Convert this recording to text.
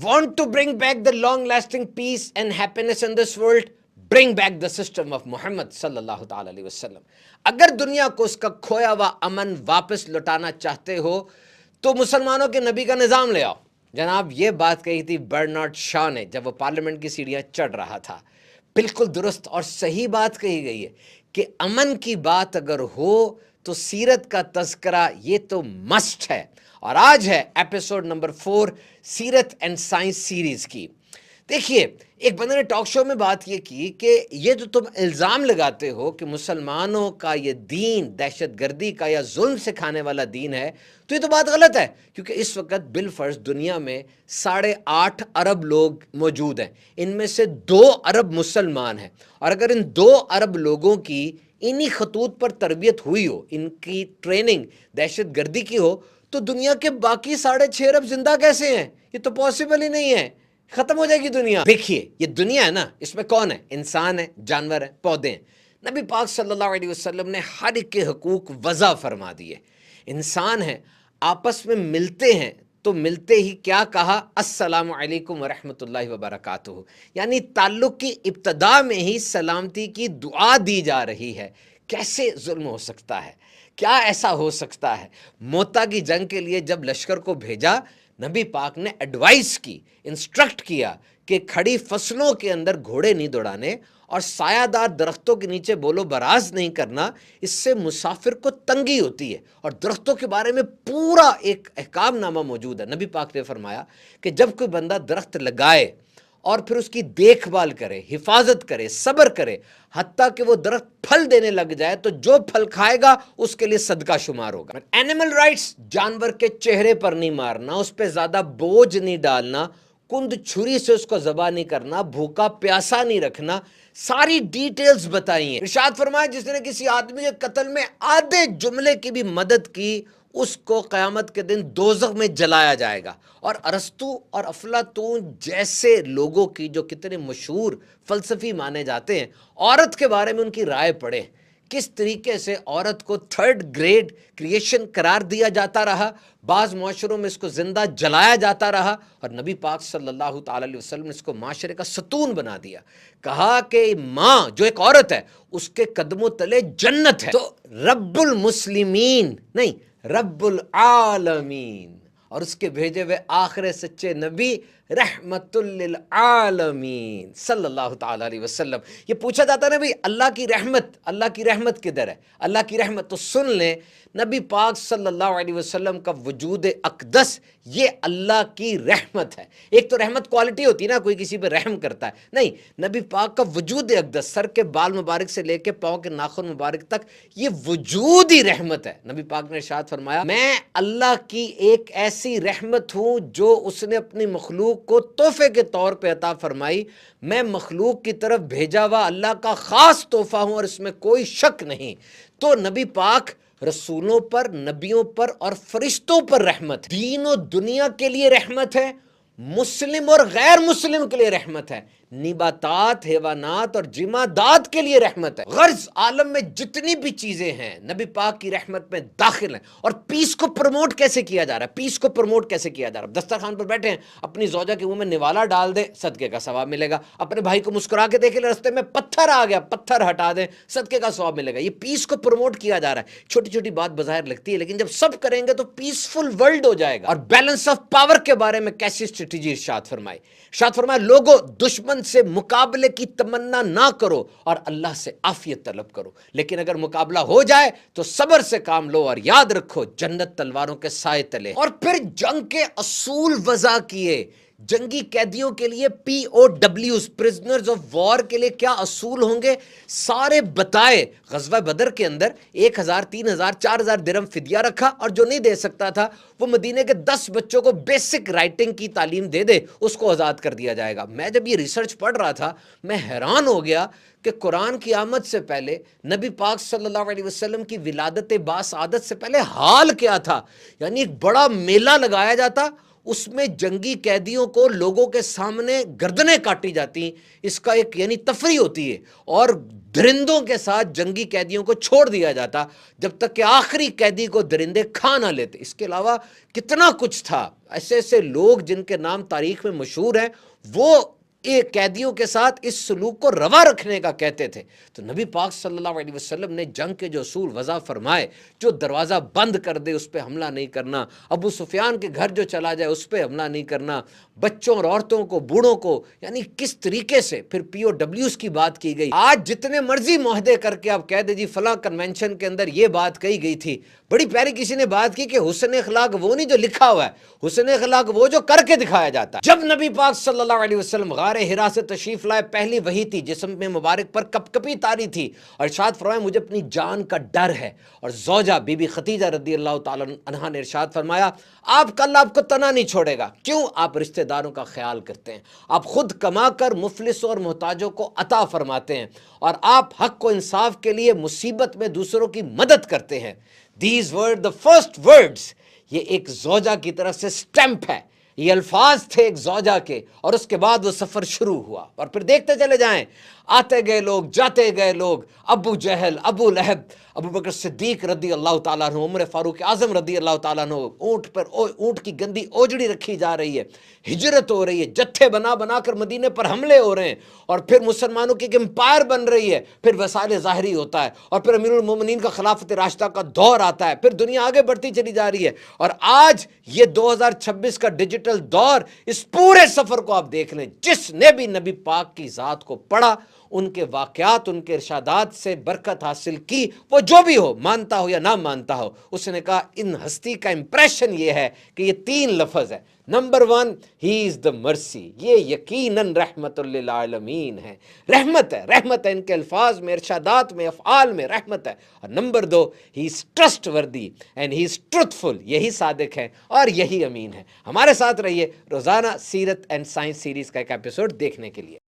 Want to bring back the long-lasting peace and happiness in this world? Bring back the system of Muhammad sallallahu ta'ala alaihi wasallam. اگر دنیا کو اس کا کھویا ہوا امن واپس لوٹانا چاہتے ہو تو مسلمانوں کے نبی کا نظام لے آؤ. جناب یہ بات کہی تھی برنارڈ شاہ نے جب وہ پارلیمنٹ کی سیڑھیاں چڑھ رہا تھا. بالکل درست اور صحیح بات کہی گئی ہے کہ امن کی بات اگر ہو تو سیرت کا تذکرہ یہ تو مسٹ ہے. اور آج ہے ایپیسوڈ نمبر 4 سیرت اینڈ سائنس سیریز کی. دیکھیے ایک بندے نے ٹاک شو میں بات یہ کی کہ یہ جو تم الزام لگاتے ہو کہ مسلمانوں کا یہ دین دہشت گردی کا یا ظلم سکھانے والا دین ہے تو یہ تو بات غلط ہے، کیونکہ اس وقت بالفرض دنیا میں 8.5 ارب لوگ موجود ہیں، ان میں سے 2 ارب مسلمان ہیں. اور اگر ان 2 ارب لوگوں کی انہی خطوط پر تربیت ہوئی ہو، ان کی ٹریننگ دہشت گردی کی ہو، تو دنیا کے باقی 6.5 ارب زندہ کیسے ہیں؟ یہ تو پاسبل ہی نہیں ہے، ختم ہو جائے گی دنیا. دیکھیے یہ دنیا ہے نا، اس میں کون ہے؟ انسان ہے، جانور ہیں، پودے ہیں. نبی پاک صلی اللہ علیہ وسلم نے ہر ایک کے حقوق وضع فرما دیے. انسان ہیں، آپس میں ملتے ہیں تو ملتے ہی کیا کہا؟ السلام علیکم ورحمۃ اللہ وبرکاتہ. یعنی تعلق کی ابتدا میں ہی سلامتی کی دعا دی جا رہی ہے. کیسے ظلم ہو سکتا ہے؟ کیا ایسا ہو سکتا ہے؟ موتا کی جنگ کے لیے جب لشکر کو بھیجا، نبی پاک نے ایڈوائس کی، انسٹرکٹ کیا کہ کھڑی فصلوں کے اندر گھوڑے نہیں دوڑانے اور سایہ دار درختوں کے نیچے بولو براز نہیں کرنا، اس سے مسافر کو تنگی ہوتی ہے. اور درختوں کے بارے میں پورا ایک احکام نامہ موجود ہے. نبی پاک نے فرمایا کہ جب کوئی بندہ درخت لگائے اور پھر اس کی دیکھ بھال کرے، حفاظت کرے، صبر کرے، حتیٰ کہ وہ درخت پھل دینے لگ جائے تو جو پھل کھائے گا اس کے لیے صدقہ شمار ہوگا. اینیمل رائٹس، جانور کے چہرے پر نہیں مارنا، اس پہ زیادہ بوجھ نہیں ڈالنا، کند چھری سے اس کو ذبح نہیں کرنا، بھوکا پیاسا نہیں رکھنا، ساری ڈیٹیلز بتائی ہیں. ارشاد فرمایا جس نے کسی آدمی کے قتل میں آدھے جملے کی بھی مدد کی اس کو قیامت کے دن دوزخ میں جلایا جائے گا. اور ارسطو اور افلاطون جیسے لوگوں کی جو کتنے مشہور فلسفی مانے جاتے ہیں، عورت کے بارے میں ان کی رائے پڑھیں. کس طریقے سے عورت کو 3rd گریڈ کریشن قرار دیا جاتا رہا، بعض معاشروں میں اس کو زندہ جلایا جاتا رہا، اور نبی پاک صلی اللہ تعالی علیہ وسلم نے اس کو معاشرے کا ستون بنا دیا. کہا کہ ماں جو ایک عورت ہے اس کے قدموں تلے جنت ہے. تو رب المسلمین نہیں، رب العالمین، اور اس کے بھیجے ہوئے آخر سچے نبی رحمت للعالمین صلی اللہ تعالیٰ علیہ وسلم. یہ پوچھا جاتا ہے نا بھئی اللہ کی رحمت کدھر ہے؟ اللہ کی رحمت تو سن لیں، نبی پاک صلی اللہ علیہ وسلم کا وجود اقدس یہ اللہ کی رحمت ہے. ایک تو رحمت کوالٹی ہوتی ہے نا، کوئی کسی پہ رحم کرتا ہے، نہیں، نبی پاک کا وجود اقدس، سر کے بال مبارک سے لے کے پاؤں کے ناخن مبارک تک یہ وجود ہی رحمت ہے. نبی پاک نے ارشاد فرمایا میں اللہ کی ایک ایسی رحمت ہوں جو اس نے اپنی مخلوق کو تحفے کے طور پہ عطا فرمائی. میں مخلوق کی طرف بھیجا ہوا اللہ کا خاص تحفہ ہوں اور اس میں کوئی شک نہیں. تو نبی پاک رسولوں پر، نبیوں پر اور فرشتوں پر رحمت، دین و دنیا کے لیے رحمت ہے، مسلم اور غیر مسلم کے لیے رحمت ہے، نباتات، حیوانات اور جمادات کے لیے رحمت ہے. غرض عالم میں جتنی بھی چیزیں ہیں نبی پاک کی رحمت میں داخل ہیں. اور پیس کو پروموٹ کیسے کیا جا رہا ہے؟ پیس کو پروموٹ کیسے کیا جا رہا ہے؟ دسترخوان پر بیٹھے ہیں، اپنی زوجہ کے منہ میں نوالا ڈال دیں، صدقے کا ثواب ملے گا. اپنے بھائی کو مسکرا کے دیکھیں، رستے میں پتھر آ گیا، پتھر ہٹا دیں، صدقے کا ثواب ملے گا. یہ پیس کو پروموٹ کیا جا رہا ہے. چھوٹی چھوٹی بات بظاہر لگتی ہے لیکن جب سب کریں گے تو پیسفل ورلڈ ہو جائے گا. اور بیلنس آف پاور کے بارے میں کیسی اسٹریٹجی ارشاد فرمائے لوگوں دشمن سے مقابلے کی تمنا نہ کرو اور اللہ سے عافیت طلب کرو، لیکن اگر مقابلہ ہو جائے تو صبر سے کام لو اور یاد رکھو جنت تلواروں کے سائے تلے. اور پھر جنگ کے اصول وضع کیے. جنگی قیدیوں کے لیے POWs پرزنرز آف وار کے لیے کیا اصول ہوں گے سارے بتائے. غزوہ بدر کے اندر 1000 3000 4000 درہم فدیہ رکھا، اور جو نہیں دے سکتا تھا وہ مدینے کے 10 بچوں کو بیسک رائٹنگ کی تعلیم دے دے، اس کو آزاد کر دیا جائے گا. میں جب یہ ریسرچ پڑھ رہا تھا میں حیران ہو گیا کہ قرآن کی آمد سے پہلے، نبی پاک صلی اللہ علیہ وسلم کی ولادت باسعادت سے پہلے حال کیا تھا. یعنی ایک بڑا میلہ لگایا جاتا، اس میں جنگی قیدیوں کو لوگوں کے سامنے گردنیں کاٹی جاتی، اس کا ایک یعنی تفریح ہوتی ہے، اور درندوں کے ساتھ جنگی قیدیوں کو چھوڑ دیا جاتا جب تک کہ آخری قیدی کو درندے کھا نہ لیتے۔ اس کے علاوہ کتنا کچھ تھا، ایسے ایسے لوگ جن کے نام تاریخ میں مشہور ہیں، وہ قیدیوں کے ساتھ اس سلوک کو روا رکھنے کا کہتے تھے۔ تو نبی پاک صلی اللہ علیہ وسلم نے جنگ کے جو اصول وضع فرمائے، جو دروازہ بند کر دے اس پہ حملہ نہیں کرنا، ابو سفیان کے گھر جو چلا جائے اس پہ حملہ نہیں کرنا، بچوں اور عورتوں کو، بوڑھوں کو، یعنی کس طریقے سے پھر پی او ڈبلیوز کی بات کی گئی۔ آج جتنے مرضی معاہدے کر کے آپ کہہ دیں جی فلاں کنونشن کے اندر یہ بات کہی گئی تھی، بڑی پیاری کسی نے بات کی کہ حسن اخلاق وہ نہیں جو لکھا ہوا ہے، حسن اخلاق وہ جو کر کے دکھایا جاتا ہے۔ جب نبی پاک صلی اللہ علیہ وسلم غار حرا سے تشریف لائے، پہلی وحی تھی، جسم میں مبارک پر کپ کپی تاری تھی، اور ارشاد فرمایا مجھے اپنی جان کا ڈر ہے۔ اور زوجہ بی بی خدیجہ رضی اللہ تعالیٰ عنہا نے ارشاد فرمایا آپ کا اللہ آپ کو تنا نہیں چھوڑے گا، کیوں؟ آپ رشتہ داروں کا خیال کرتے ہیں، آپ خود کما کر مفلسوں اور محتاجوں کو عطا فرماتے ہیں، اور آپ حق و انصاف کے لیے مصیبت میں دوسروں کی مدد کرتے ہیں۔ These were the first words۔ یہ ایک زوجہ کی طرف سے سٹیمپ ہے، یہ الفاظ تھے ایک زوجہ کے، اور اس کے بعد وہ سفر شروع ہوا۔ اور پھر دیکھتے چلے جائیں، آتے گئے لوگ، جاتے گئے لوگ، ابو جہل، ابو لہب، ابو بکر صدیق رضی اللہ تعالیٰ عنہ، عمر فاروق اعظم رضی اللہ تعالیٰ عنہ، اونٹ پر اونٹ کی گندی اوجڑی رکھی جا رہی ہے، ہجرت ہو رہی ہے، جتھے بنا بنا کر مدینے پر حملے ہو رہے ہیں، اور پھر مسلمانوں کی ایک امپائر بن رہی ہے، پھر وسائل ظاہری ہوتا ہے، اور پھر امیر المومنین کا خلافت راشدہ کا دور آتا ہے، پھر دنیا آگے بڑھتی چلی جا رہی ہے، اور آج یہ 2026 کا ڈیجیٹل دور، اس پورے سفر کو آپ دیکھ لیں، جس نے بھی نبی پاک کی ذات کو پڑھا، ان کے واقعات، ان کے ارشادات سے برکت حاصل کی، وہ جو بھی ہو، مانتا ہو یا نہ مانتا ہو، اس نے کہا ان ہستی کا امپریشن یہ ہے کہ یہ 3 لفظ ہے۔ نمبر 1 ہی از دا مرسی، یہ یقیناً رحمت للعالمین ہے، رحمت ہے، رحمت ہے، ان کے الفاظ میں، ارشادات میں، افعال میں رحمت ہے۔ اور نمبر 2 ہی از ٹرسٹ وردی اینڈ ہی از ٹروتھفل، یہی صادق ہے اور یہی امین ہے۔ ہمارے ساتھ رہیے روزانہ سیرت اینڈ سائنس سیریز کا ایک ایپیسوڈ دیکھنے کے لیے۔